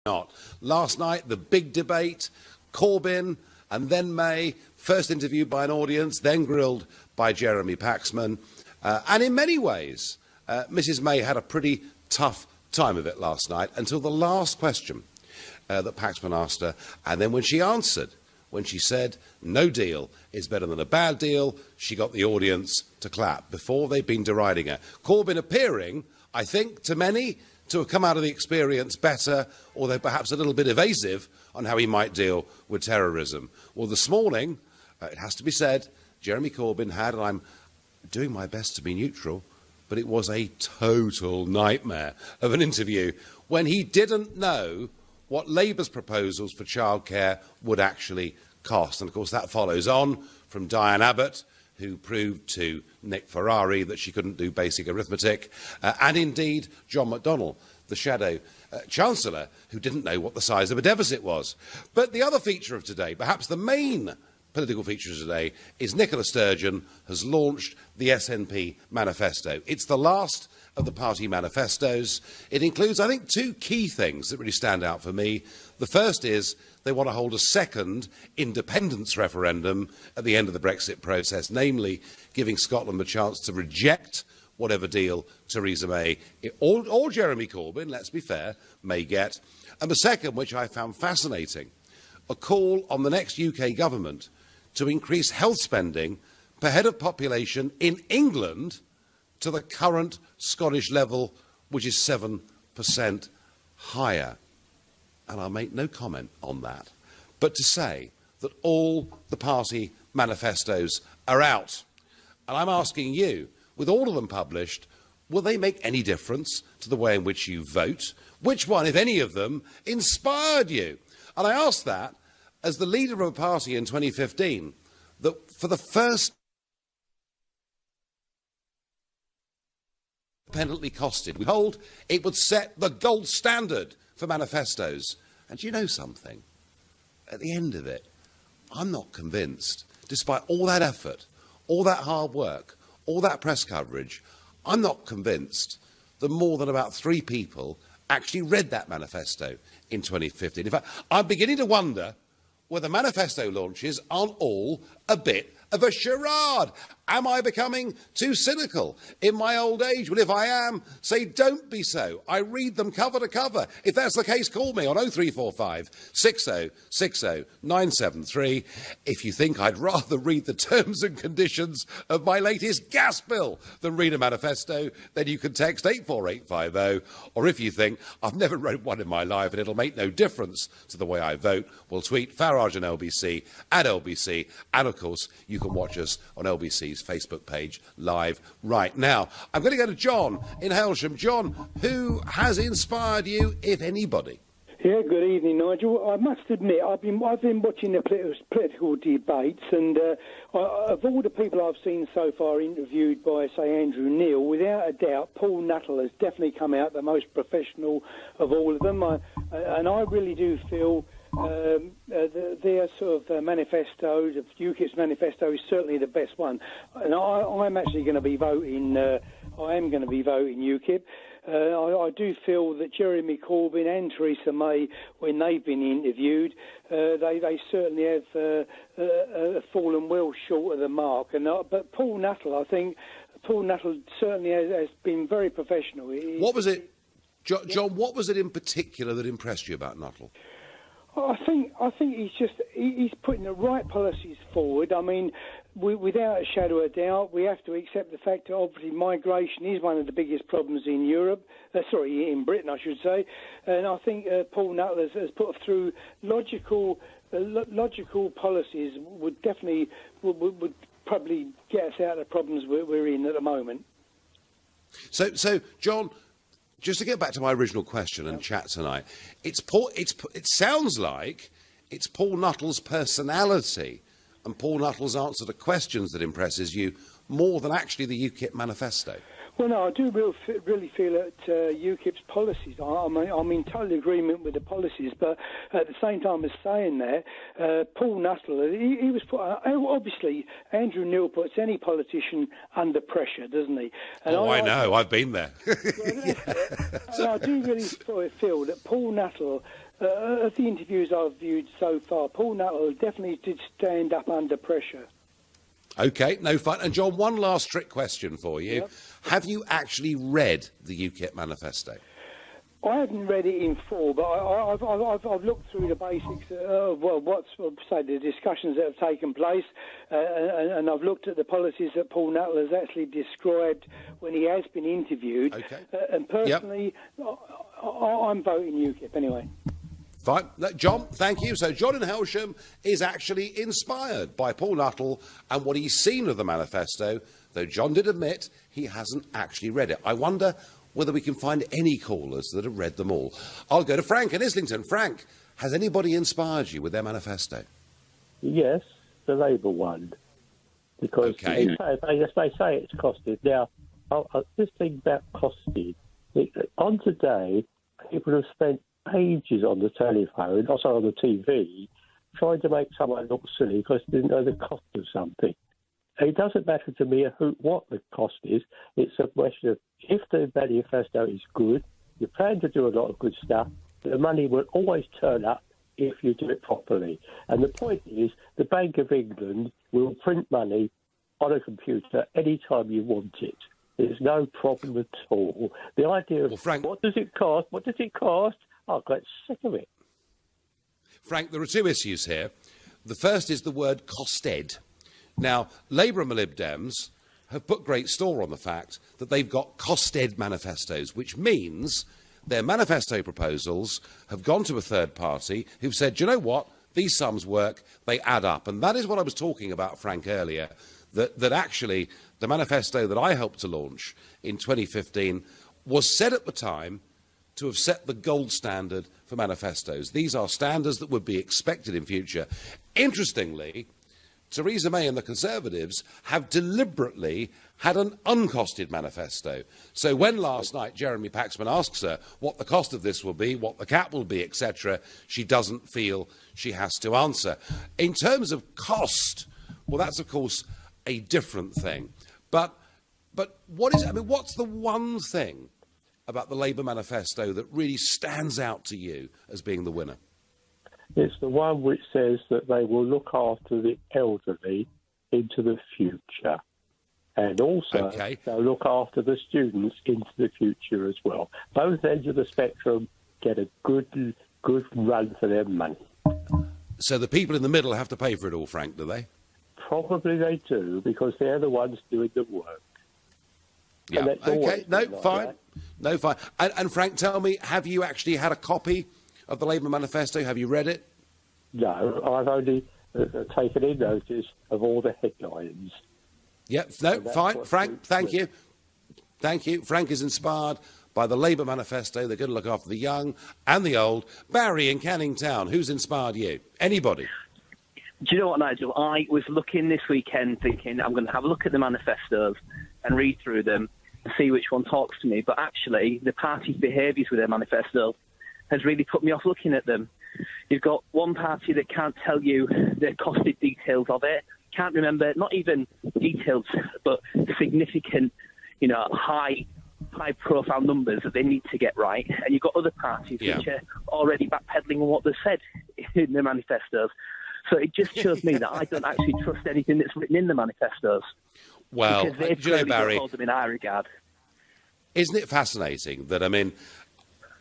not. Last night, the big debate, Corbyn and then May, first interviewed by an audience, then grilled by Jeremy Paxman. And in many ways, Mrs May had a pretty tough time of it last night until the last question that Paxman asked her. And then when she answered, when she said, no deal is better than a bad deal, she got the audience to clap. Before, they'd been deriding her. Corbyn appearing, I think, to many, to have come out of the experience better, although perhaps a little bit evasive, on how he might deal with terrorism. Well, this morning, it has to be said, Jeremy Corbyn had, and I'm doing my best to be neutral, but it was a total nightmare of an interview when he didn't know what Labour's proposals for childcare would actually cost. And, of course, that follows on from Diane Abbott, who proved to Nick Ferrari that she couldn't do basic arithmetic, and indeed John McDonnell, the shadow Chancellor, who didn't know what the size of a deficit was. But the other feature of today, perhaps the main political feature of today, is Nicola Sturgeon has launched the SNP manifesto. It's the last of the party manifestos. It includes, I think, two key things that really stand out for me. The first is they want to hold a second independence referendum at the end of the Brexit process, namely giving Scotland the chance to reject whatever deal Theresa May, or Jeremy Corbyn, let's be fair, may get. And the second, which I found fascinating, a call on the next UK government to increase health spending per head of population in England to the current Scottish level, which is 7% higher. And I'll make no comment on that, but to say that all the party manifestos are out. And I'm asking you, with all of them published, will they make any difference to the way in which you vote? Which one, if any of them, inspired you? And I ask that as the leader of a party in 2015 that for the first independently costed, we hold it would set the gold standard for manifestos. And do you know something? At the end of it, I'm not convinced, despite all that effort, all that hard work, all that press coverage, I'm not convinced that more than about 3 people actually read that manifesto in 2015. In fact, I'm beginning to wonder whether manifesto launches aren't all a bit of a charade. Am I becoming too cynical in my old age? Well, if I am, say don't be so. I read them cover to cover. If that's the case, call me on 0345 60 60 973. If you think I'd rather read the terms and conditions of my latest gas bill than read a manifesto, then you can text 84850. Or if you think I've never read one in my life and it'll make no difference to the way I vote, well, tweet Farage and LBC at LBC. And, of course, you can watch us on LBC's Facebook page live right now. I'm going to go to John in Hailsham. John, who has inspired you, if anybody? Yeah, good evening, Nigel. I must admit, I've been watching the political debates, and of all the people I've seen so far interviewed by, say, Andrew Neil, without a doubt, Paul Nuttall has definitely come out the most professional of all of them. And I really do feel their sort of manifesto, the UKIP's manifesto, is certainly the best one. And I'm actually going to be voting. I am going to be voting UKIP. I do feel that Jeremy Corbyn and Theresa May, when they've been interviewed, they certainly have fallen well short of the mark. But Paul Nuttall, I think, certainly has been very professional. What was it, John? What was it in particular that impressed you about Nuttall? I think he's putting the right policies forward. I mean, without a shadow of doubt, we have to accept the fact that obviously migration is one of the biggest problems in Europe. In Britain, I should say. And I think Paul Nuttall has put through logical policies would probably get us out of the problems we're in at the moment. So John, just to get back to my original question and chat tonight, it sounds like it's Paul Nuttall's personality and Paul Nuttall's answer to questions that impresses you more than actually the UKIP manifesto. Well, no, I do really feel that UKIP's policies, I'm in total agreement with the policies, but at the same time as saying that, Paul Nuttall, he was put, obviously, Andrew Neil puts any politician under pressure, doesn't he? And I know, I've been there. And I do really feel that Paul Nuttall Of the interviews I've viewed so far, Paul Nuttall definitely did stand up under pressure. OK, no fun. And, John, one last trick question for you. Yep. Have you actually read the UKIP manifesto? I haven't read it in full, but I've looked through the basics of the discussions that have taken place, and I've looked at the policies that Paul Nuttall has actually described when he has been interviewed. Okay. And personally, I'm voting UKIP anyway. Fine. John, thank you. So John in Helsham is actually inspired by Paul Nuttall and what he's seen of the manifesto, though John did admit he hasn't actually read it. I wonder whether we can find any callers that have read them all. I'll go to Frank in Islington. Frank, has anybody inspired you with their manifesto? Yes, the Labour one. Because they say it's costed. Now, this thing about costed, on today, people have spent ages on the telephone, also on the TV, trying to make someone look silly because they didn't know the cost of something. It doesn't matter to me what the cost is. It's a question of if the manifesto is good, you plan to do a lot of good stuff, the money will always turn up if you do it properly. And the point is, the Bank of England will print money on a computer anytime you want it. There's no problem at all. The idea of, Frank, what does it cost? What does it cost? I'll get sick of it. Frank, there are two issues here. The first is the word costed. Now, Labour and the Lib Dems have put great store on the fact that they've got costed manifestos, which means their manifesto proposals have gone to a third party who've said, do you know what, these sums work, they add up. And that is what I was talking about, Frank, earlier, that actually the manifesto that I helped to launch in 2015 was said at the time to have set the gold standard for manifestos. These are standards that would be expected in future. Interestingly, Theresa May and the Conservatives have deliberately had an uncosted manifesto. So when last night Jeremy Paxman asks her what the cost of this will be, what the cap will be, etc., she doesn't feel she has to answer. In terms of cost, well, that's, of course, a different thing. But what's the one thing about the Labour manifesto that really stands out to you as being the winner? It's the one which says that they will look after the elderly into the future. And also, they'll look after the students into the future as well. Both ends of the spectrum get a good run for their money. So the people in the middle have to pay for it all, Frank, do they? Probably they do, because they're the ones doing the work. Yeah, OK, no, fine. That. No, fine. And Frank, tell me, have you actually had a copy of the Labour manifesto? Have you read it? No, I've only taken in notice of all the headlines. Yep, no, fine. Frank, thank you. Thank you. Frank is inspired by the Labour manifesto. They're going to look after the young and the old. Barry in Canning Town, who's inspired you? Anybody? Do you know what, Nigel? I was looking this weekend thinking I'm going to have a look at the manifestos and read through them and see which one talks to me. But actually, the party's behaviours with their manifesto has really put me off looking at them. You've got one party that can't tell you the costed details of it, can't remember, not even details, but significant, high-profile numbers that they need to get right. And you've got other parties which are already backpedaling on what they've said in the manifestos. So it just shows me that I don't actually trust anything that's written in the manifestos. Well, because they've do you know, Barry, hold them in high regard. Isn't it fascinating that, I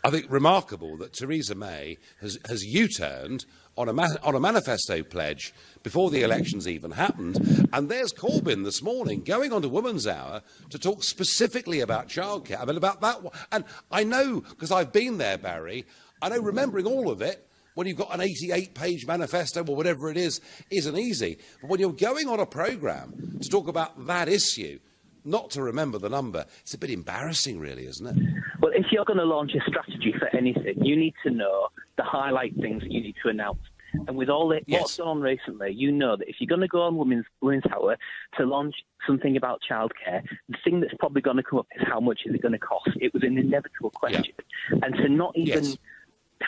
think remarkable that Theresa May has U-turned on a manifesto pledge before the elections even happened. And there's Corbyn this morning going on to Woman's Hour to talk specifically about childcare. About that one. And I know, because I've been there, Barry, I know remembering all of it, when you've got an 88-page manifesto or whatever it is, isn't easy. But when you're going on a programme to talk about that issue, not to remember the number, it's a bit embarrassing, really, isn't it? Well, if you're going to launch a strategy for anything, you need to know the highlight things that you need to announce. And with all what's gone on recently, you know that if you're going to go on Women's Hour to launch something about childcare, the thing that's probably going to come up is how much is it going to cost? It was an inevitable question. Yeah. And to not even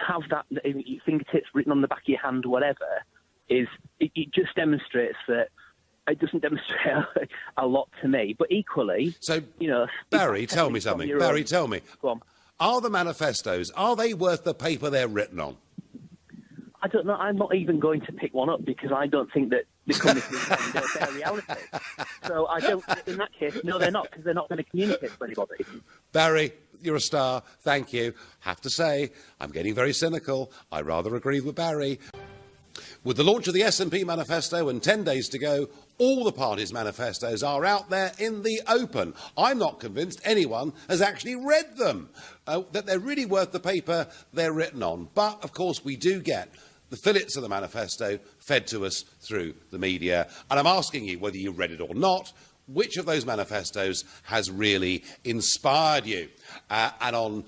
have that in your fingertips written on the back of your hand, whatever, it just demonstrates that it doesn't demonstrate a lot to me. But equally, Barry, tell me something. Barry, tell me. Go on. Are the manifestos, are they worth the paper they're written on? I don't know. I'm not even going to pick one up because I don't think that the committees are their reality. So I don't. In that case, no, they're not, because they're not going to communicate to anybody. Barry, you're a star. Thank you. Have to say, I'm getting very cynical. I rather agree with Barry. With the launch of the SNP manifesto and 10 days to go, all the parties' manifestos are out there in the open. I'm not convinced anyone has actually read them, that they're really worth the paper they're written on. But, of course, we do get the fillets of the manifesto fed to us through the media. And I'm asking you, whether you've read it or not, which of those manifestos has really inspired you? And on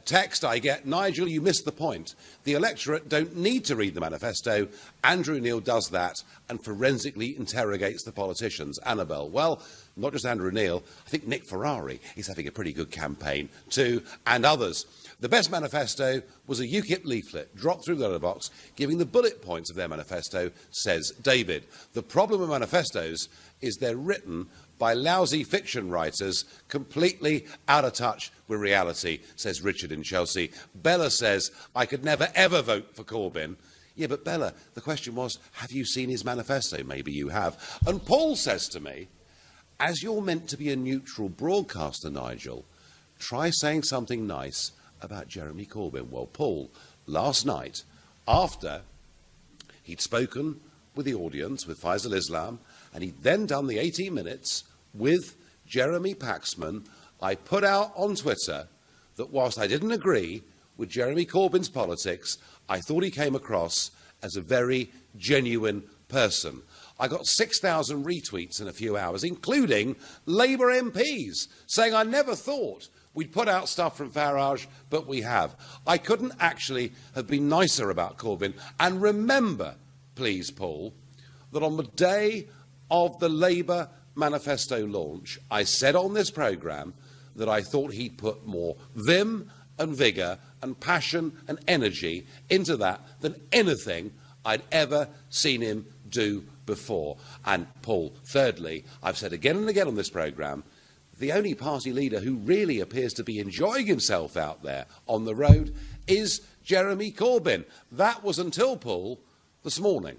text I get, Nigel, you missed the point. The electorate don't need to read the manifesto. Andrew Neil does that and forensically interrogates the politicians. Annabelle, well, not just Andrew Neil, I think Nick Ferrari is having a pretty good campaign too, and others. The best manifesto was a UKIP leaflet dropped through the letterbox giving the bullet points of their manifesto, says David. The problem with manifestos is they're written by lousy fiction writers completely out of touch with reality, says Richard in Chelsea. Bella says, I could never ever vote for Corbyn. Yeah, but Bella, the question was, have you seen his manifesto? Maybe you have. And Paul says to me, as you're meant to be a neutral broadcaster, Nigel, try saying something nice about Jeremy Corbyn. Well, Paul, last night, after he'd spoken with the audience, with Faisal Islam, and he'd then done the 18 minutes with Jeremy Paxman, I put out on Twitter that whilst I didn't agree with Jeremy Corbyn's politics, I thought he came across as a very genuine person. I got 6,000 retweets in a few hours, including Labour MPs, saying I never thought we'd put out stuff from Farage, but we have. I couldn't actually have been nicer about Corbyn. And remember, please, Paul, that on the day of the Labour manifesto launch, I said on this programme that I thought he'd put more vim and vigour and passion and energy into that than anything I'd ever seen him do before. And, Paul, thirdly, I've said again and again on this programme, the only party leader who really appears to be enjoying himself out there on the road is Jeremy Corbyn. That was until, Paul, this morning.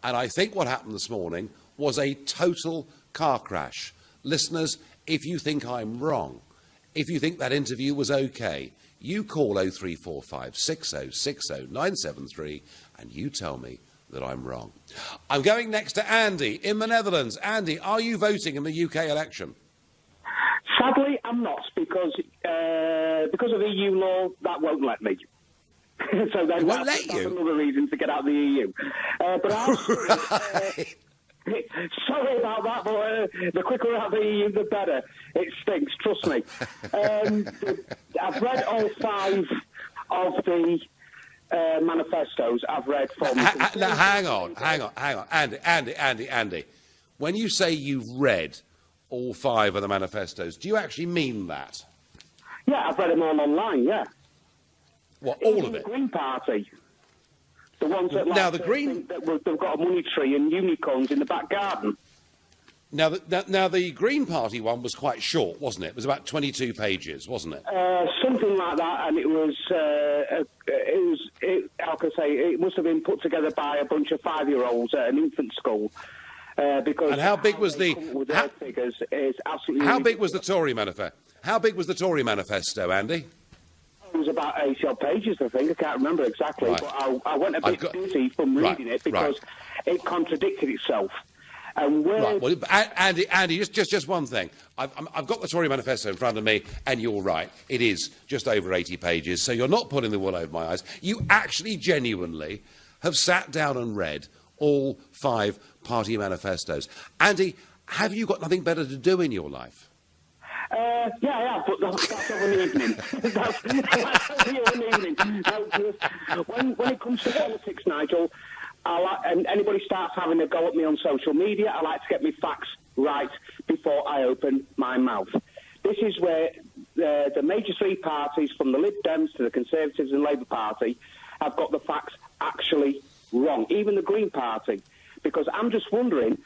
And I think what happened this morning was a total car crash. Listeners, if you think I'm wrong, if you think that interview was okay, you call 0345 6060 973 and you tell me that I'm wrong. I'm going next to Andy in the Netherlands. Andy, are you voting in the UK election? Sadly, I'm not, because of EU law, that won't let me. So then won't let you? That's another reason to get out of the EU. But sorry about that, but the quicker out of the EU, the better. It stinks, trust me. I've read all 5 of the manifestos. I've read from... Now, hang on. Andy. When you say you've read all 5 of the manifestos, do you actually mean that? Yeah, I've read them all online, yeah. What, all of it? The Green Party. The ones that now, the Green... think that they've got a money tree and unicorns in the back garden. Now, the Green Party one was quite short, wasn't it? It was about 22 pages, wasn't it? Something like that, and it was how can I say, it must have been put together by a bunch of 5-year-olds at an infant school. Because and how big was the... figures is absolutely how big was the Tory manifesto? How big was the Tory manifesto, Andy? It was about 80-odd pages, I think. I can't remember exactly, right. But I went a bit dizzy from reading it because it contradicted itself. And right. Well, Andy, just one thing. I've got the Tory manifesto in front of me, and you're right. It is just over 80 pages, so you're not pulling the wool over my eyes. You actually genuinely have sat down and read all 5 party manifestos. Andy, have you got nothing better to do in your life? Yeah, I have, but that's of an evening. That's of an evening. When it comes to politics, Nigel, and anybody starts having a go at me on social media, I like to get my facts right before I open my mouth. This is where the major 3 parties, from the Lib Dems to the Conservatives and Labour Party, have got the facts actually wrong. Even the Green Party. Because I'm just wondering,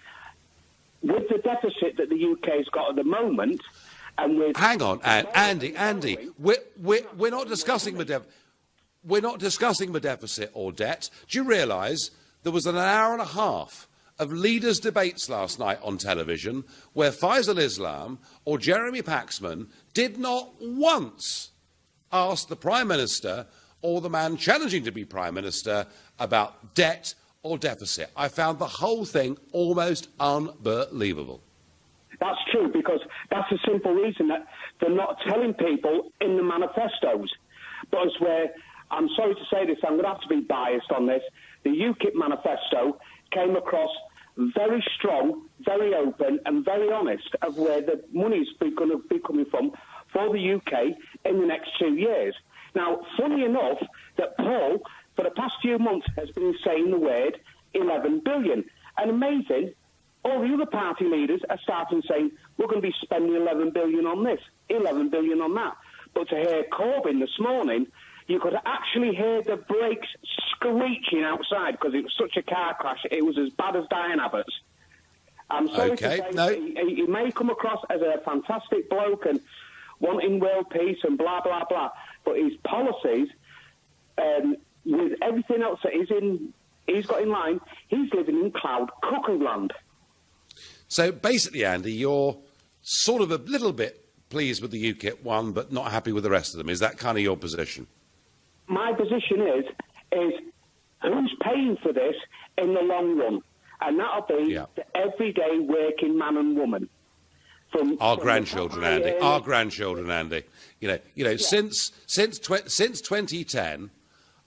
with the deficit that the UK's got at the moment, and with... Hang on, Andy, we're not discussing the deficit. we're not discussing the deficit or debt. Do you realise there was an hour and a half of leaders' debates last night on television where Faisal Islam or Jeremy Paxman did not once ask the Prime Minister or the man challenging to be Prime Minister about debt or deficit? I found the whole thing almost unbelievable. That's true, because that's the simple reason that they're not telling people in the manifestos. But as where, I'm sorry to say this, I'm going to have to be biased on this, the UKIP manifesto came across very strong, very open and very honest of where the money's going to be coming from for the UK in the next 2 years. Now, funny enough, that Paul, for the past few months, has been saying the word 11 billion. And amazing, all the other party leaders are starting saying, we're going to be spending 11 billion on this, 11 billion on that. But to hear Corbyn this morning, you could actually hear the brakes screeching outside because it was such a car crash. It was as bad as dying Abbott's. I'm sorry to say, he may come across as a fantastic bloke and wanting world peace and blah, blah, blah. But his policies, with everything else that he's got in line, he's living in cloud cuckoo land. So basically, Andy, you're sort of a little bit pleased with the UKIP one, but not happy with the rest of them. Is that kind of your position? My position is who's paying for this in the long run? And that'll be the everyday working man and woman. From grandchildren, Andy. Our grandchildren, Andy. Since 2010,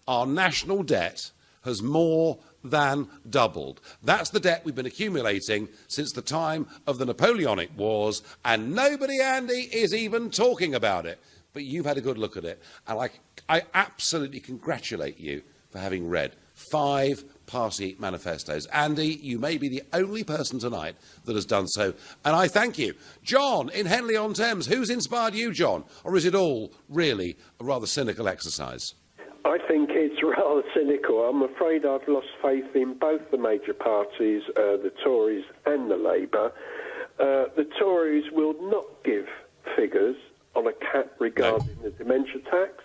our national debt has more than doubled. That's the debt we've been accumulating since the time of the Napoleonic Wars, and nobody, Andy, is even talking about it. But you've had a good look at it, and I absolutely congratulate you for having read 5 party manifestos. Andy, you may be the only person tonight that has done so, and I thank you. John, in Henley-on-Thames, who's inspired you, John? Or is it all really a rather cynical exercise? I think it's rather cynical. I'm afraid I've lost faith in both the major parties, the Tories and the Labour. The Tories will not give figures on a cap regarding the dementia tax.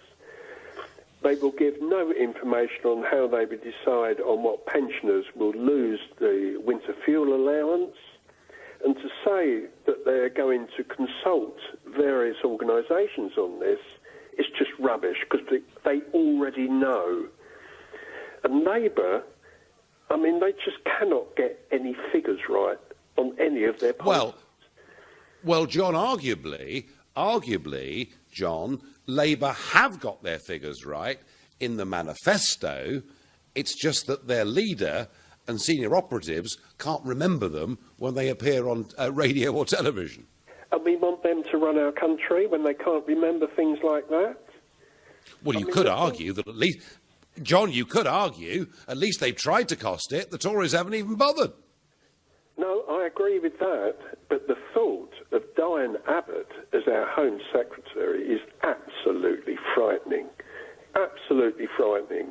They will give no information on how they will decide on what pensioners will lose the winter fuel allowance. And to say that they're going to consult various organisations on this is just rubbish, because they already know. And Labour, I mean, they just cannot get any figures right on any of their policies. Well, John, arguably, John, Labour have got their figures right in the manifesto. It's just that their leader and senior operatives can't remember them when they appear on radio or television. And we want them to run our country when they can't remember things like that? Well, you could argue that at least, John, you could argue at least they've tried to cost it. The Tories haven't even bothered. No, I agree with that. But the thought of Diane Abbott as our Home Secretary is absolutely frightening. Absolutely frightening.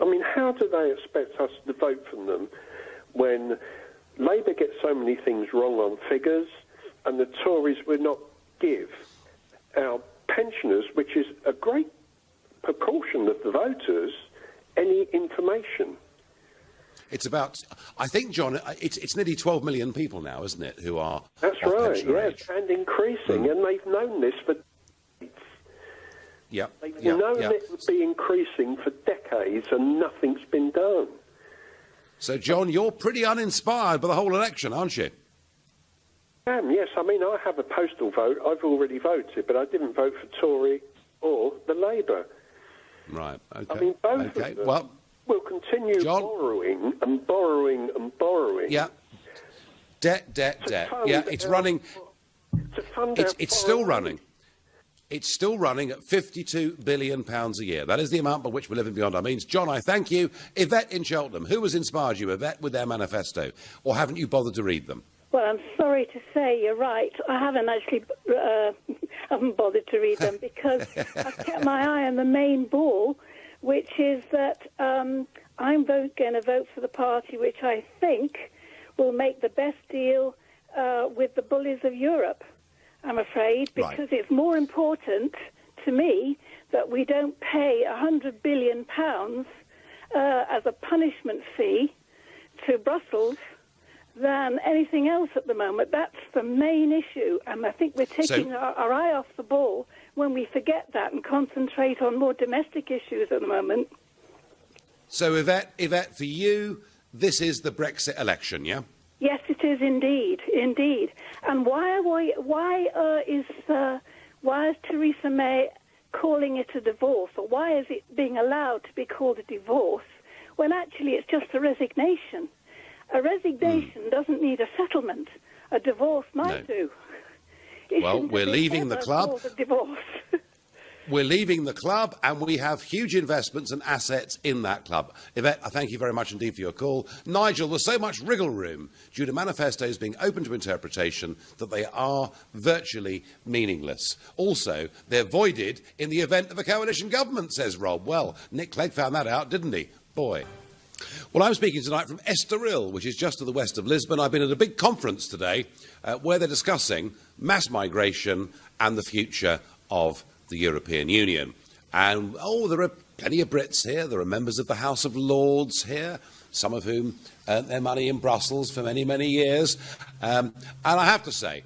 I mean, how do they expect us to vote for them when Labour gets so many things wrong on figures and the Tories will not give our pensioners, which is a great proportion of the voters, any information? It's about, I think, John, it's nearly 12 million people now, isn't it, who are That's right, yes, and increasing, and they've known this for decades. They've known it would be increasing for decades, and nothing's been done. So, John, you're pretty uninspired by the whole election, aren't you? I am, yes. I mean, I have a postal vote. I've already voted, but I didn't vote for Tory or the Labour. Right, okay. I mean, both of them will continue borrowing and borrowing and borrowing. Yeah. Debt. Yeah, it's running. It's still running. It's still running at £52 billion a year. That is the amount by which we're living beyond our means. John, I thank you. Yvette in Cheltenham, who has inspired you, Yvette, with their manifesto? Or haven't you bothered to read them? Well, I'm sorry to say you're right. I haven't actually haven't bothered to read them because I've kept my eye on the main ball, which is that I'm going to vote for the party which I think will make the best deal with the bullies of Europe, I'm afraid, because it's more important to me that we don't pay £100 billion as a punishment fee to Brussels than anything else at the moment. That's the main issue, and I think we're taking our eye off the ball when we forget that and concentrate on more domestic issues at the moment. So, Yvette, for you, this is the Brexit election, yeah? Yes, it is indeed. And why is Theresa May calling it a divorce, or why is it being allowed to be called a divorce when actually it's just a resignation? A resignation doesn't need a settlement. A divorce might do. Well, we're leaving the club. We're leaving the club, and we have huge investments and assets in that club. Yvette, I thank you very much indeed for your call. Nigel, there's so much wriggle room due to manifestos being open to interpretation that they are virtually meaningless. Also, they're voided in the event of a coalition government, says Rob. Well, Nick Clegg found that out, didn't he? Boy. Well, I'm speaking tonight from Estoril, which is just to the west of Lisbon. I've been at a big conference today where they're discussing mass migration and the future of the European Union. And, there are plenty of Brits here. There are members of the House of Lords here, some of whom earned their money in Brussels for many, many years. And I have to say,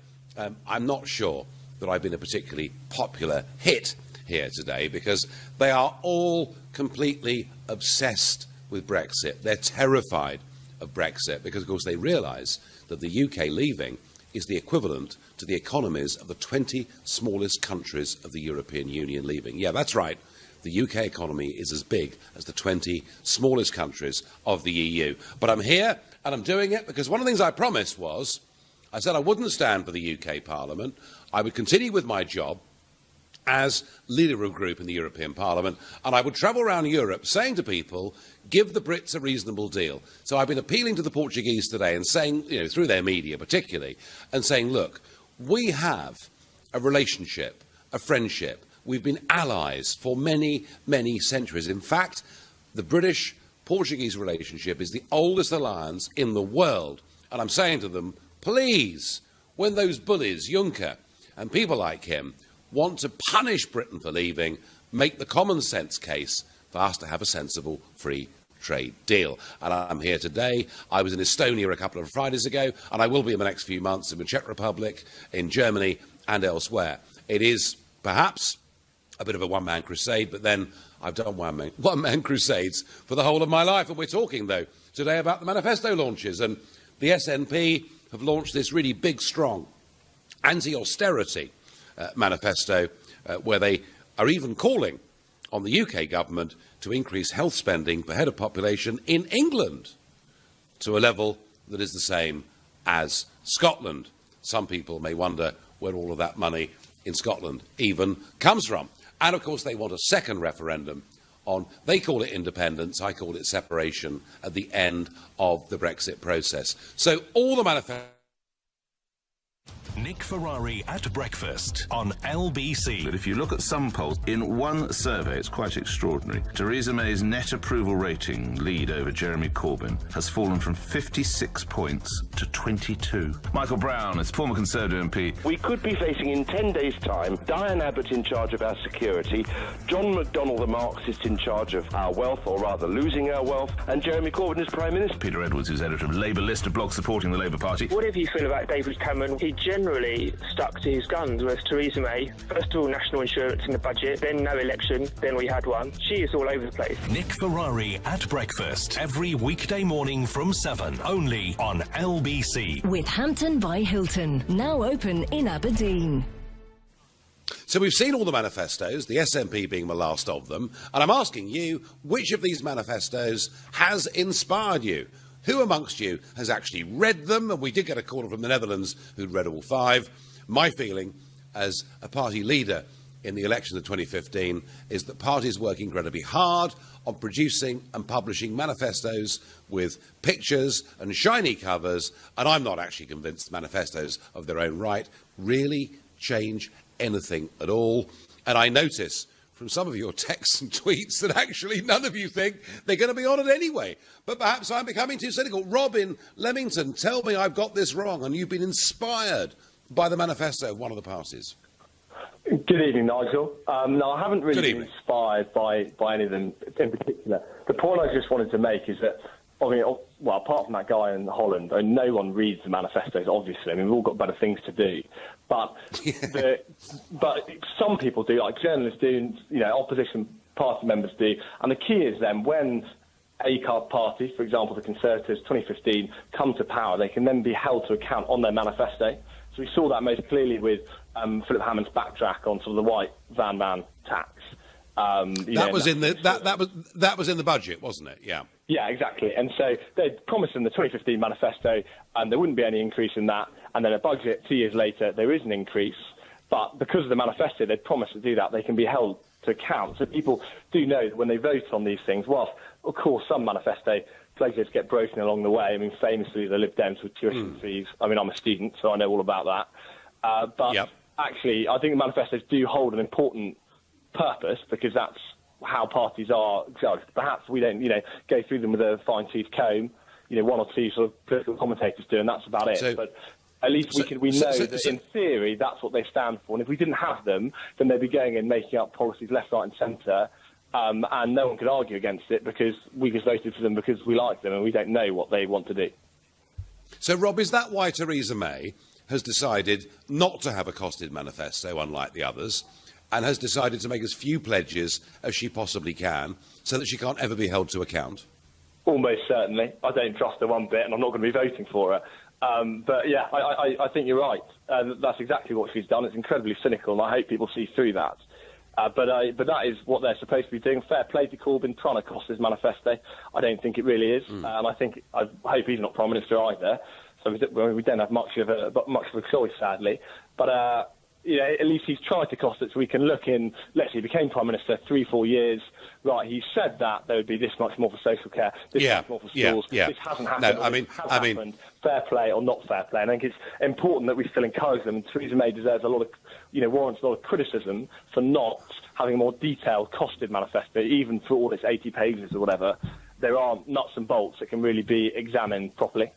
I'm not sure that I've been a particularly popular hit here today, because they are all completely obsessed with Brexit. They're terrified of Brexit because, of course, they realise that the UK leaving is the equivalent to the economies of the 20 smallest countries of the European Union leaving. Yeah, that's right. The UK economy is as big as the 20 smallest countries of the EU. But I'm here and I'm doing it because one of the things I promised was, I said I wouldn't stand for the UK Parliament. I would continue with my job as leader of a group in the European Parliament, and I would travel around Europe saying to people, give the Brits a reasonable deal. So I've been appealing to the Portuguese today and saying, through their media particularly, and saying, look, we have a relationship, a friendship. We've been allies for many, many centuries. In fact, the British-Portuguese relationship is the oldest alliance in the world. And I'm saying to them, please, when those bullies, Juncker and people like him, want to punish Britain for leaving, make the common sense case for us to have a sensible free trade deal. And I'm here today. I was in Estonia a couple of Fridays ago, and I will be in the next few months in the Czech Republic, in Germany and elsewhere. It is perhaps a bit of a one-man crusade, but then I've done one-man crusades for the whole of my life. And we're talking, though, today about the manifesto launches. And the SNP have launched this really big, strong anti-austerity manifesto where they are even calling on the UK government to increase health spending per head of population in England to a level that is the same as Scotland. Some people may wonder where all of that money in Scotland even comes from. And, of course, they want a second referendum on, they call it independence, I call it separation, at the end of the Brexit process. So all the manifesto... Nick Ferrari at breakfast on LBC. But if you look at some polls, in one survey, it's quite extraordinary. Theresa May's net approval rating lead over Jeremy Corbyn has fallen from 56 points to 22. Michael Brown is former Conservative MP. We could be facing in 10 days' time Diane Abbott in charge of our security, John McDonnell the Marxist in charge of our wealth, or rather losing our wealth, and Jeremy Corbyn as Prime Minister. Peter Edwards, who's editor of Labour List, a blog supporting the Labour Party. Whatever you feel about David Cameron, he generally stuck to his guns, whereas Theresa May, first of all national insurance in the budget, then no election, then we had one. She is all over the place. Nick Ferrari at breakfast, every weekday morning from 7, only on LBC. With Hampton by Hilton, now open in Aberdeen. So we've seen all the manifestos, the SNP being the last of them, and I'm asking you, which of these manifestos has inspired you? Who amongst you has actually read them? And we did get a caller from the Netherlands who'd read all 5. My feeling as a party leader in the elections of 2015 is that parties work incredibly hard on producing and publishing manifestos with pictures and shiny covers, and I'm not actually convinced manifestos of their own right really change anything at all. And I notice from some of your texts and tweets that actually none of you think they're going to be on it anyway. But perhaps I'm becoming too cynical. Rob in Leamington, tell me I've got this wrong and you've been inspired by the manifesto of one of the parties. Good evening, Nigel. No, I haven't really been inspired by any of them in particular. The point I just wanted to make is that, I mean, well, apart from that guy in Holland, no one reads the manifestos, obviously. I mean, we've all got better things to do. But but some people do, like journalists do, and, opposition party members do. And the key is then when a party, for example, the Conservatives, 2015, come to power, they can then be held to account on their manifesto. So we saw that most clearly with Philip Hammond's backtrack on sort of the white van man tax. That was in the budget, wasn't it? Yeah. Yeah, exactly. And so they promised in the 2015 manifesto there wouldn't be any increase in that. And then a budget 2 years later, there is an increase. But because of the manifesto, they promised to do that. They can be held to account. So people do know that when they vote on these things, whilst, of course, some manifesto pledges get broken along the way. I mean, famously, the Lib Dems with tuition fees. I mean, I'm a student, so I know all about that. But actually, I think the manifestos do hold an important purpose because that's how parties are judged. Perhaps we don't, go through them with a fine-tooth comb. One or two sort of political commentators do, and that's about it. But at least we know that in theory that's what they stand for. And if we didn't have them, then they'd be going and making up policies left, right, and centre. And no one could argue against it because we just voted for them because we like them and we don't know what they want to do. So, Rob, is that why Theresa May has decided not to have a costed manifesto, unlike the others, and has decided to make as few pledges as she possibly can so that she can't ever be held to account? Almost certainly. I don't trust her one bit and I'm not going to be voting for her. But, yeah, I think you're right. That's exactly what she's done. It's incredibly cynical and I hope people see through that. But that is what they're supposed to be doing. Fair play to Corbyn trying to cost his manifesto. I don't think it really is. And I hope he's not Prime Minister either. So we don't have much of a choice, sadly. But at least he's tried to cost it so we can look in, let's say he became Prime Minister 3-4 years. Right, he said that there would be this much more for social care, this much more for schools. This hasn't happened. No, I mean, fair play or not fair play. And I think it's important that we still encourage them. And Theresa May deserves a lot of, warrants a lot of criticism for not having a more detailed, costed manifesto, even for all its 80 pages or whatever. There are nuts and bolts that can really be examined properly.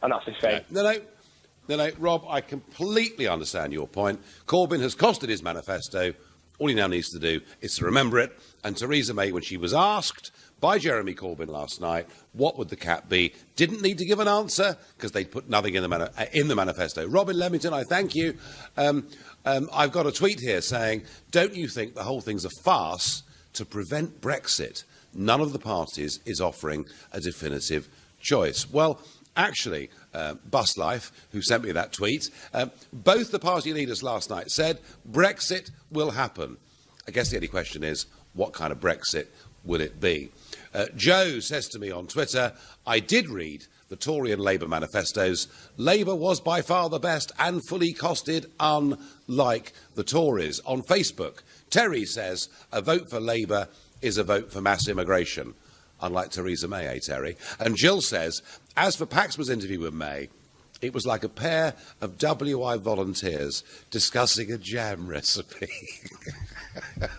And that's a shame. No, Rob, I completely understand your point. Corbyn has costed his manifesto. All he now needs to do is to remember it. And Theresa May, when she was asked by Jeremy Corbyn last night, what would the cap be, didn't need to give an answer because they'd put nothing in the manifesto. Robin Leamington, I thank you. I've got a tweet here saying, don't you think the whole thing's a farce to prevent Brexit? None of the parties is offering a definitive choice. Well, actually, Bus Life, who sent me that tweet, both the party leaders last night said Brexit will happen. I guess the only question is, what kind of Brexit will it be? Joe says to me on Twitter, I did read the Tory and Labour manifestos. Labour was by far the best and fully costed, unlike the Tories. On Facebook, Terry says, a vote for Labour is a vote for mass immigration. Unlike Theresa May, Terry? And Jill says, as for Paxman's interview with May, it was like a pair of WI volunteers discussing a jam recipe.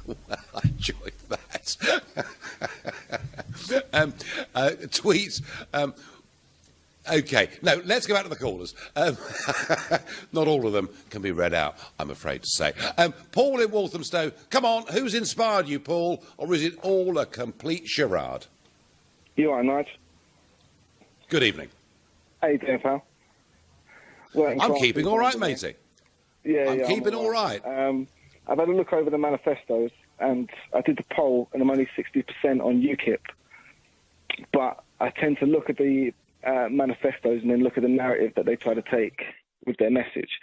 Well, I enjoyed that. Tweets. OK, no, let's go back to the callers. Not all of them can be read out, I'm afraid to say. Paul in Walthamstow, come on, who's inspired you, Paul, or is it all a complete charade? You are, Nigel. Good evening. How you doing, pal? I'm keeping all right, matey. I'm keeping all right. I've had a look over the manifestos, and I did the poll, and I'm only 60% on UKIP. But I tend to look at the manifestos and then look at the narrative that they try to take with their message.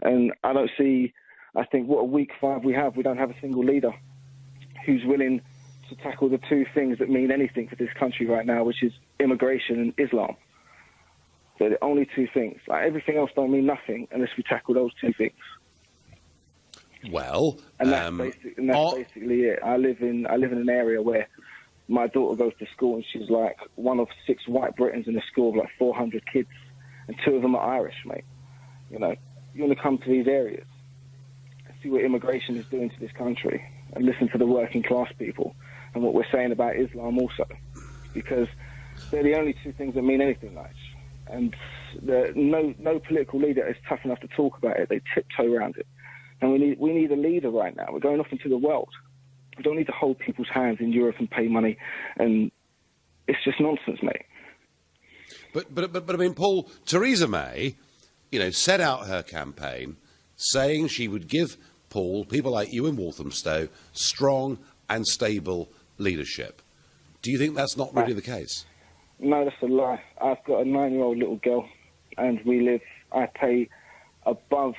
And I don't see, I think, what a week 5 we have. We don't have a single leader who's willing to tackle the two things that mean anything for this country right now, which is immigration and Islam. They're the only two things. Like, everything else don't mean nothing unless we tackle those two things. Well, and that's basically it. I live in an area where my daughter goes to school, and she's like one of 6 white Britons in a school of like 400 kids, and 2 of them are Irish, mate. You want to come to these areas and see what immigration is doing to this country, and listen to the working class people and what we're saying about Islam also, because they're the only two things that mean anything, Nigel. And no political leader is tough enough to talk about it. They tiptoe around it. And we need a leader right now. We're going off into the world. We don't need to hold people's hands in Europe and pay money. And it's just nonsense, mate. But I mean, Paul, Theresa May, set out her campaign saying she would give Paul, people like you in Walthamstow, strong and stable leadership. Do you think that's not really the case? No, that's a lie. I've got a 9-year-old little girl, and I pay above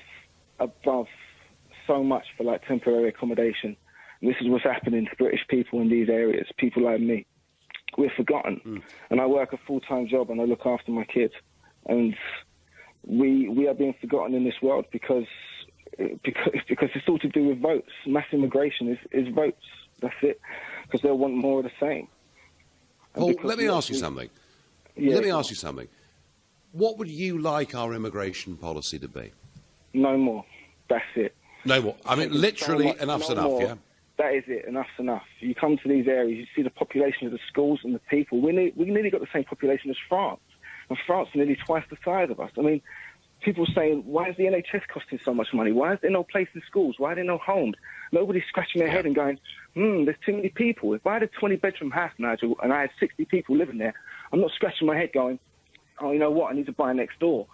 so much for like temporary accommodation. And this is what's happening to British people in these areas, people like me. We're forgotten. And I work a full-time job and I look after my kids. And we are being forgotten in this world because it's all to do with votes. Mass immigration is votes. That's it. Because they'll want more of the same. Paul, let me ask you something. Let me ask you something. What would you like our immigration policy to be? No more. That's it. No more. I mean, literally, enough's enough, yeah? That is it. Enough's enough. You come to these areas, you see the population of the schools and the people. We nearly got the same population as France. And France is nearly twice the size of us. I mean, people saying, why is the NHS costing so much money? Why is there no place in schools? Why are there no homes? Nobody's scratching their head and going, there's too many people. If I had a 20-bedroom house, Nigel, and I had 60 people living there, I'm not scratching my head going, oh, you know what, I need to buy next door.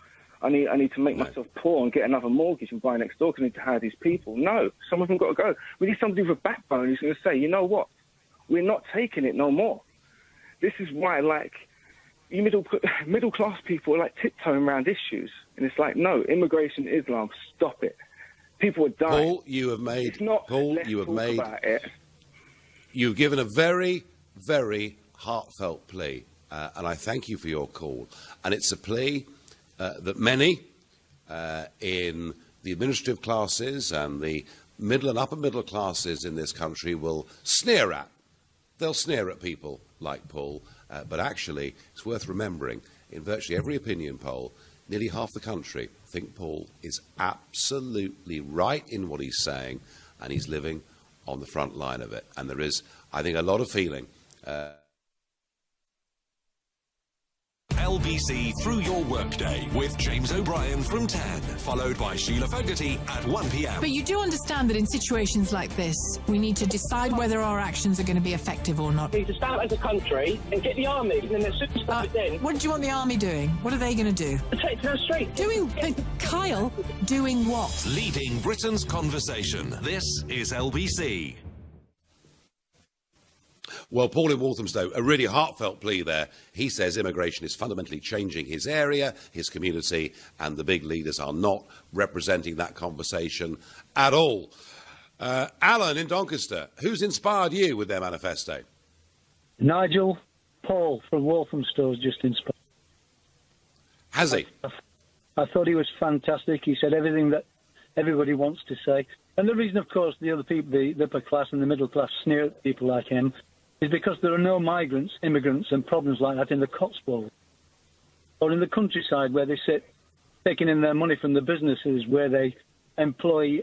I need to make myself poor and get another mortgage and buy next door because I need to hire these people. No, some of them got to go. We need somebody with a backbone who's going to say, you know what, we're not taking it no more. This is why, like, you middle-class people are, like, tiptoeing around issues. And it's like, no, immigration, Islam, stop it. People are dying. Paul, you've given a very, very heartfelt plea, and I thank you for your call. And it's a plea that many in the administrative classes and the middle and upper middle classes in this country will sneer at. They'll sneer at people like Paul, but actually it's worth remembering in virtually every opinion poll, nearly half the country think Paul is absolutely right in what he's saying, and he's living on the front line of it. And there is, I think, a lot of feeling. LBC Through Your Workday with James O'Brien from 10, followed by Sheila Fogarty at 1 p.m. But you do understand that in situations like this, we need to decide whether our actions are going to be effective or not. We need to stand up as a country and get the army, and then as soon as start then. What do you want the army doing? What are they going to do? Take no straight. Kyle, doing what? Leading Britain's conversation. This is LBC. Well, Paul in Walthamstow, a really heartfelt plea there. He says immigration is fundamentally changing his area, his community, and the big leaders are not representing that conversation at all. Alan in Doncaster, who's inspired you with their manifesto? Nigel, Paul from Walthamstow has just inspired. Has he? I thought he was fantastic. He said everything that everybody wants to say. And the reason, of course, the other people, the upper class and the middle class sneer at people like him is because there are no migrants, immigrants and problems like that in the Cotswolds or in the countryside where they sit taking in their money from the businesses where they employ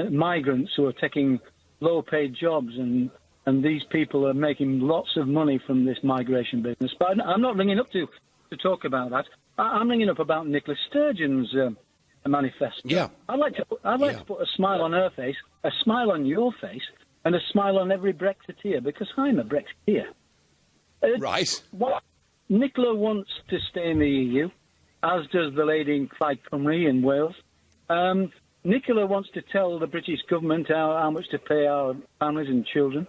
migrants who are taking low-paid jobs, and these people are making lots of money from this migration business. But I'm not ringing up to talk about that. I'm ringing up about Nicola Sturgeon's manifesto. Yeah. I'd like to put a smile on her face, a smile on your face, and a smile on every Brexiteer, because I'm a Brexiteer. Right. Nicola wants to stay in the EU, as does the lady in Clyde Cymru in Wales. Nicola wants to tell the British government how much to pay our families and children.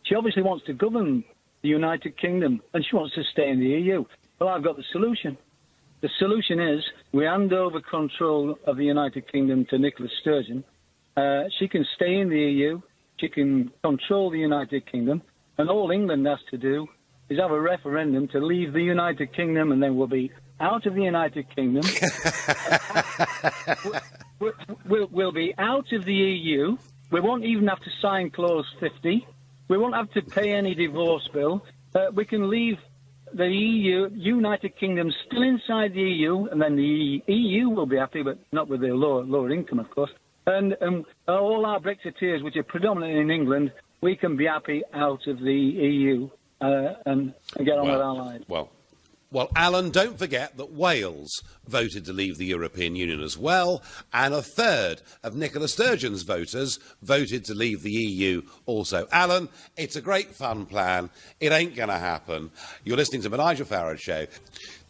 She obviously wants to govern the United Kingdom, and she wants to stay in the EU. Well, I've got the solution. The solution is we hand over control of the United Kingdom to Nicola Sturgeon. She can stay in the EU. She can control the United Kingdom. And all England has to do is have a referendum to leave the United Kingdom, and then we'll be out of the United Kingdom. We'll be out of the EU. We won't even have to sign Clause 50. We won't have to pay any divorce bill. We can leave the EU, United Kingdom, still inside the EU, and then the EU will be happy, but not with the lower income, of course. And all our Brexiteers, which are predominantly in England, we can be happy out of the EU and get on with our lives. Well, Well, Alan, don't forget that Wales voted to leave the European Union as well, and a third of Nicola Sturgeon's voters voted to leave the EU also. Alan, it's a great fun plan. It ain't going to happen. You're listening to the Nigel Farage Show.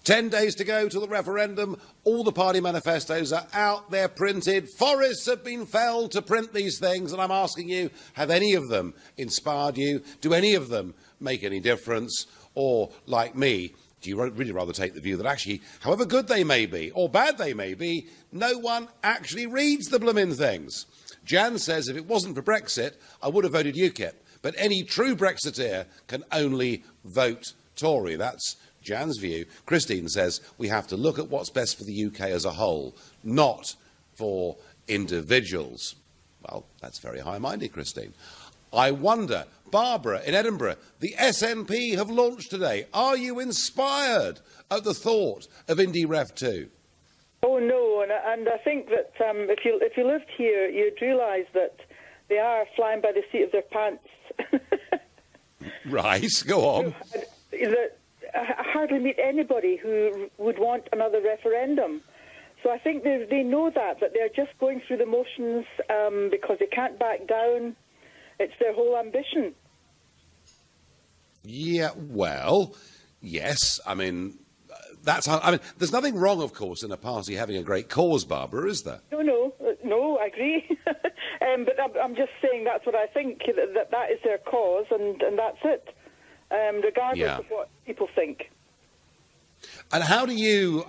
10 days to go to the referendum. All the party manifestos are out there printed. Forests have been felled to print these things, and I'm asking you, have any of them inspired you? Do any of them make any difference? Or, like me, do you really rather take the view that actually, however good they may be, or bad they may be, no one actually reads the blooming things? Jan says, if it wasn't for Brexit, I would have voted UKIP. But any true Brexiteer can only vote Tory. That's Jan's view. Christine says, we have to look at what's best for the UK as a whole, not for individuals. Well, that's very high-minded, Christine. I wonder, Barbara in Edinburgh, the SNP have launched today. Are you inspired at the thought of Indy Rev 2? Oh, no, and I think that if you lived here, you'd realise that they are flying by the seat of their pants. Right, go on. I hardly meet anybody who would want another referendum. So I think they know that they're just going through the motions because they can't back down. It's their whole ambition. Yeah, well, yes. I mean, there's nothing wrong, of course, in a party having a great cause, Barbara, is there? No, I agree. But I'm just saying that's what I think, that is their cause, and that's it, regardless of what people think. And how do you,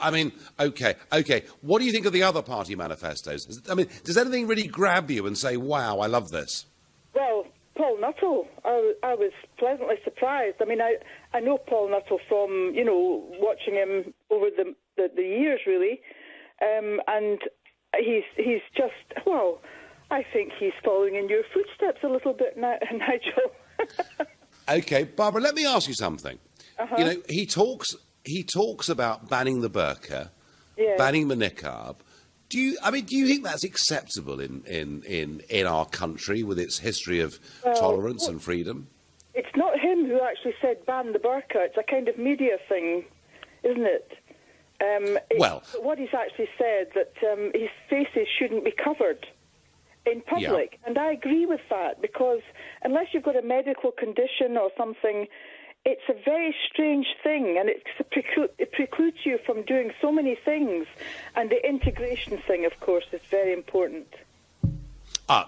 OK, what do you think of the other party manifestos? Does anything really grab you and say, wow, I love this? Well, Paul Nuttall, I was pleasantly surprised. I know Paul Nuttall from, watching him over the years, really, and he's just, well, I think he's following in your footsteps a little bit, Nigel. OK, Barbara, let me ask you something. Uh-huh. He talks about banning the burqa, banning the niqab. Do you think that's acceptable in our country with its history of tolerance and freedom? It's not him who actually said ban the burqa. It's a kind of media thing, isn't it? What he's actually said, that his faces shouldn't be covered in public. Yeah. And I agree with that, because unless you've got a medical condition or something, it's a very strange thing, and it precludes you from doing so many things. And the integration thing, of course, is very important.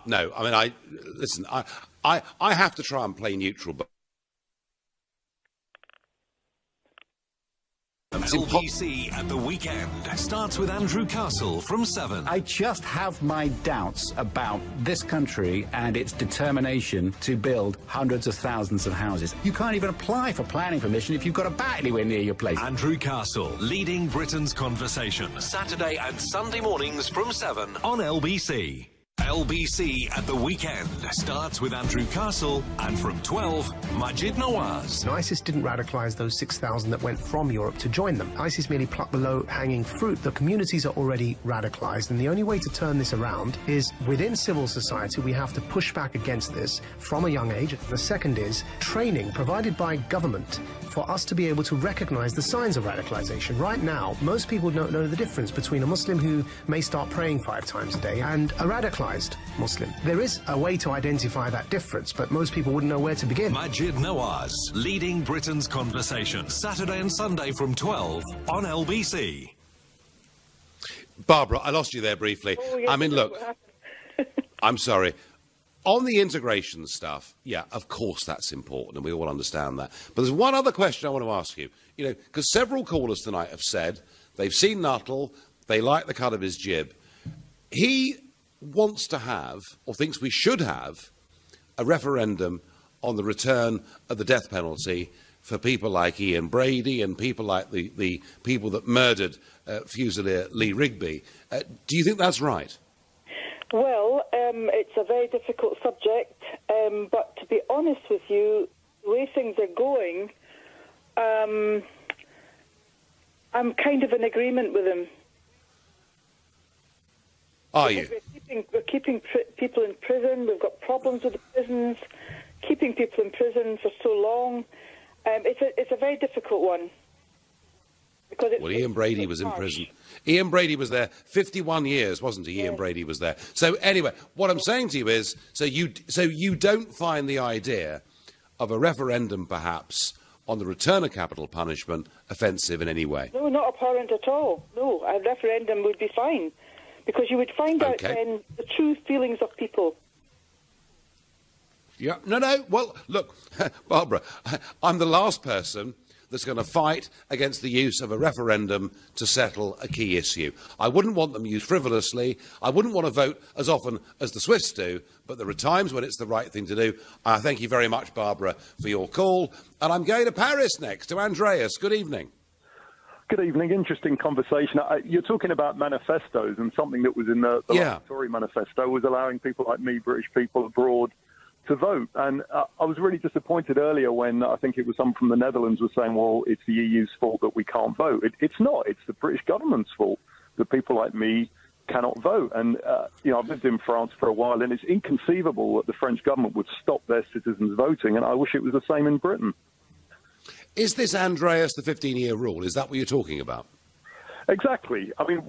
No, I have to try and play neutral, but LBC at the weekend starts with Andrew Castle from 7. I just have my doubts about this country and its determination to build hundreds of thousands of houses. You can't even apply for planning permission if you've got a bat anywhere near your place. Andrew Castle, leading Britain's conversation. Saturday and Sunday mornings from 7 on LBC. LBC at the weekend starts with Andrew Castle, and from 12, Majid Nawaz. ISIS didn't radicalise those 6,000 that went from Europe to join them. ISIS merely plucked the low-hanging fruit. The communities are already radicalised, and the only way to turn this around is within civil society. We have to push back against this from a young age. The second is training provided by government for us to be able to recognise the signs of radicalisation. Right now, most people don't know the difference between a Muslim who may start praying 5 times a day and a radicalised Muslim. There is a way to identify that difference, but most people wouldn't know where to begin. Majid Nawaz, leading Britain's conversation. Saturday and Sunday from 12 on LBC. Barbara, I lost you there briefly. Oh, yes, look, I'm sorry. On the integration stuff, yeah, of course that's important, and we all understand that. But there's one other question I want to ask you. Because several callers tonight have said they've seen Nuttall, they like the cut of his jib. He wants to have, or thinks we should have, a referendum on the return of the death penalty for people like Ian Brady and people like the people that murdered Fusilier Lee Rigby. Do you think that's right? Well, it's a very difficult subject, but to be honest with you, the way things are going, I'm kind of in agreement with him. Are you? We're keeping people in prison. We've got problems with the prisons, keeping people in prison for so long. It's a very difficult one. Well, Ian Brady was in prison. Ian Brady was there 51 years, wasn't he? Ian Brady was there. So anyway, what I'm saying to you is, so you don't find the idea of a referendum, perhaps, on the return of capital punishment offensive in any way? No, not abhorrent at all. No, a referendum would be fine, because you would find out then the true feelings of people. Yeah, no. Well, look, Barbara, I'm the last person that's going to fight against the use of a referendum to settle a key issue. I wouldn't want them used frivolously. I wouldn't want to vote as often as the Swiss do, but there are times when it's the right thing to do. Thank you very much, Barbara, for your call. And I'm going to Paris next, to Andreas. Good evening. Good evening. Interesting conversation. You're talking about manifestos, and something that was in the last Tory manifesto was allowing people like me, British people abroad, to vote. And I was really disappointed earlier when I think it was someone from the Netherlands was saying, well, it's the EU's fault that we can't vote. It's not. It's the British government's fault that people like me cannot vote. And, I've lived in France for a while, and it's inconceivable that the French government would stop their citizens voting, and I wish it was the same in Britain. Is this, Andreas, the 15-year rule? Is that what you're talking about? Exactly. I mean,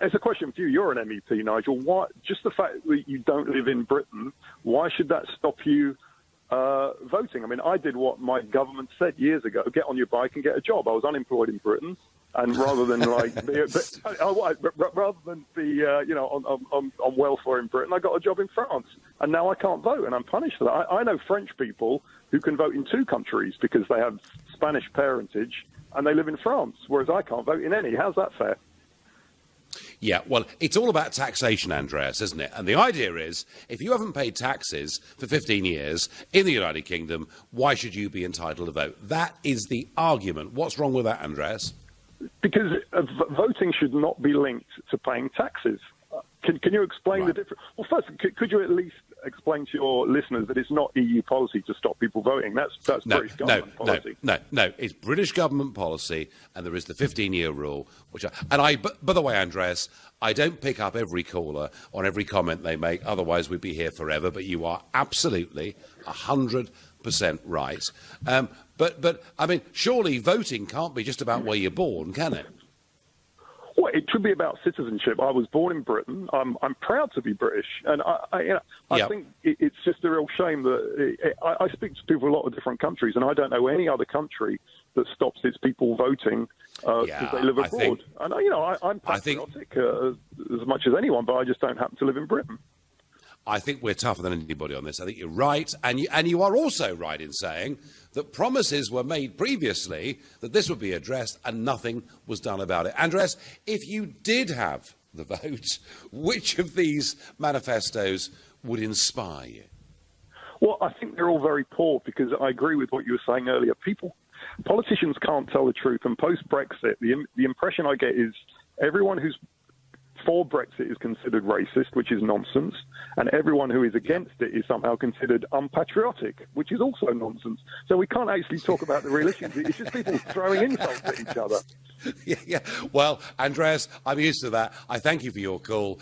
it's a question for you. You're an MEP, Nigel. Why, just the fact that you don't live in Britain, why should that stop you voting? I mean, I did what my government said years ago: get on your bike and get a job. I was unemployed in Britain, and rather than be on welfare in Britain, I got a job in France, and now I can't vote, and I'm punished for that. I know French people who can vote in 2 countries because they have Spanish parentage and they live in France, whereas I can't vote in any. How's that fair? Yeah, well, it's all about taxation, Andreas, isn't it? And the idea is, if you haven't paid taxes for 15 years in the United Kingdom, why should you be entitled to vote? That is the argument. What's wrong with that, Andreas? Because voting should not be linked to paying taxes. Can you explain the difference? Well, first, could you at least explain to your listeners that it's not EU policy to stop people voting? That's British government policy. No, it's British government policy, and there is the 15-year rule. By the way, Andreas, I don't pick up every caller on every comment they make, otherwise we'd be here forever, but you are absolutely 100% right. But I mean, surely voting can't be just about where you're born, can it? Well, it should be about citizenship. I was born in Britain. I'm proud to be British, and I think it's just a real shame that I speak to people in a lot of different countries, and I don't know any other country that stops its people voting because they live abroad. I'm patriotic as much as anyone, but I just don't happen to live in Britain. I think we're tougher than anybody on this. I think you're right, and you are also right in saying that promises were made previously that this would be addressed and nothing was done about it. Andres, if you did have the vote, which of these manifestos would inspire you? Well, I think they're all very poor, because I agree with what you were saying earlier. Politicians can't tell the truth, and post-Brexit, the impression I get is everyone who's for Brexit is considered racist, which is nonsense, and everyone who is against it is somehow considered unpatriotic, which is also nonsense. So we can't actually talk about the real issues. It's just people throwing insults at each other. Yeah. Well, Andreas, I'm used to that. I thank you for your call.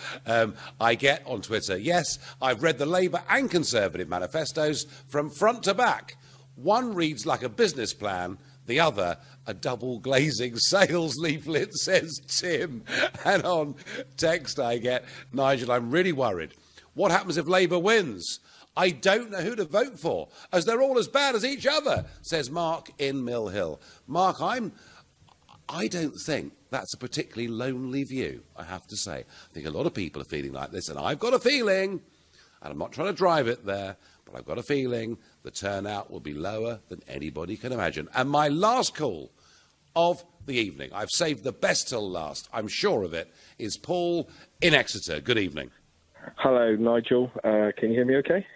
I get on Twitter, yes, I've read the Labour and Conservative manifestos from front to back. One reads like a business plan, the other, a double-glazing sales leaflet, says Tim. And on text I get, Nigel, I'm really worried. What happens if Labour wins? I don't know who to vote for, as they're all as bad as each other, says Mark in Mill Hill. Mark, I don't think that's a particularly lonely view, I have to say. I think a lot of people are feeling like this, and I've got a feeling, and I'm not trying to drive it there, but I've got a feeling the turnout will be lower than anybody can imagine. And my last call of the evening, I've saved the best till last, I'm sure of it, is Paul in Exeter. Good evening. Hello, Nigel. Can you hear me okay?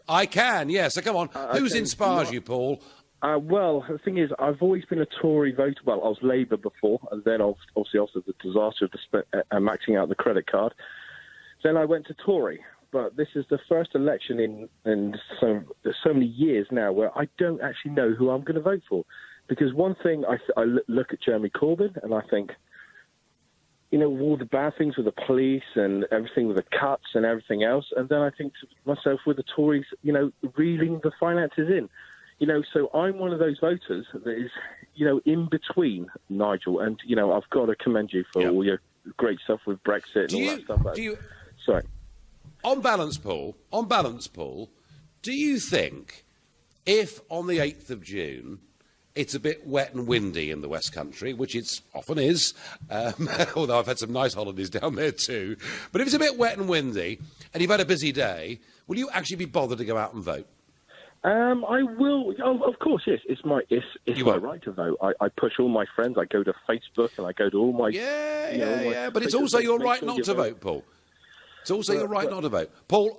I can, yes. So come on. Who's inspires you, Paul? Well, the thing is, I've always been a Tory voter. Well, I was Labour before, and then obviously after the disaster of maxing out the credit card. Then I went to Tory. But this is the first election in so many years now where I don't actually know who I'm going to vote for. Because one thing, I look at Jeremy Corbyn and I think, all the bad things with the police and everything with the cuts and everything else. And then I think to myself, with the Tories, reeling the finances in. So I'm one of those voters that is, in between, Nigel, and, I've got to commend you for all your great stuff with Brexit and all that stuff. Sorry. On balance, Paul, do you think if on the 8th of June it's a bit wet and windy in the West Country, which it often is, although I've had some nice holidays down there too, but if it's a bit wet and windy and you've had a busy day, will you actually be bothered to go out and vote? I will. Of course, yes. It's my right to vote. I push all my friends. I go to Facebook and I go to all my But it's also your right not to vote, Paul. It's also your right not to vote. Paul,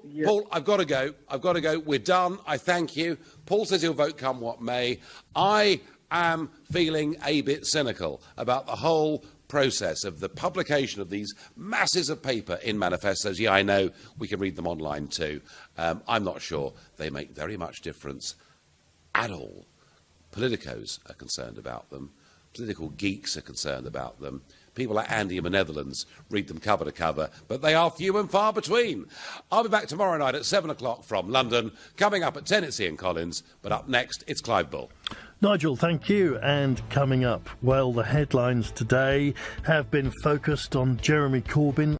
I've got to go. We're done. I thank you. Paul says he'll vote come what may. I am feeling a bit cynical about the whole process of the publication of these masses of paper in manifestos. Yeah, I know we can read them online too. I'm not sure they make very much difference at all. Politicos are concerned about them. Political geeks are concerned about them. People like Andy in the Netherlands read them cover to cover, but they are few and far between. I'll be back tomorrow night at 7 o'clock from London. Coming up at 10, it's Ian Collins, but up next, it's Clive Bull. Nigel, thank you. And coming up, well, the headlines today have been focused on Jeremy Corbyn.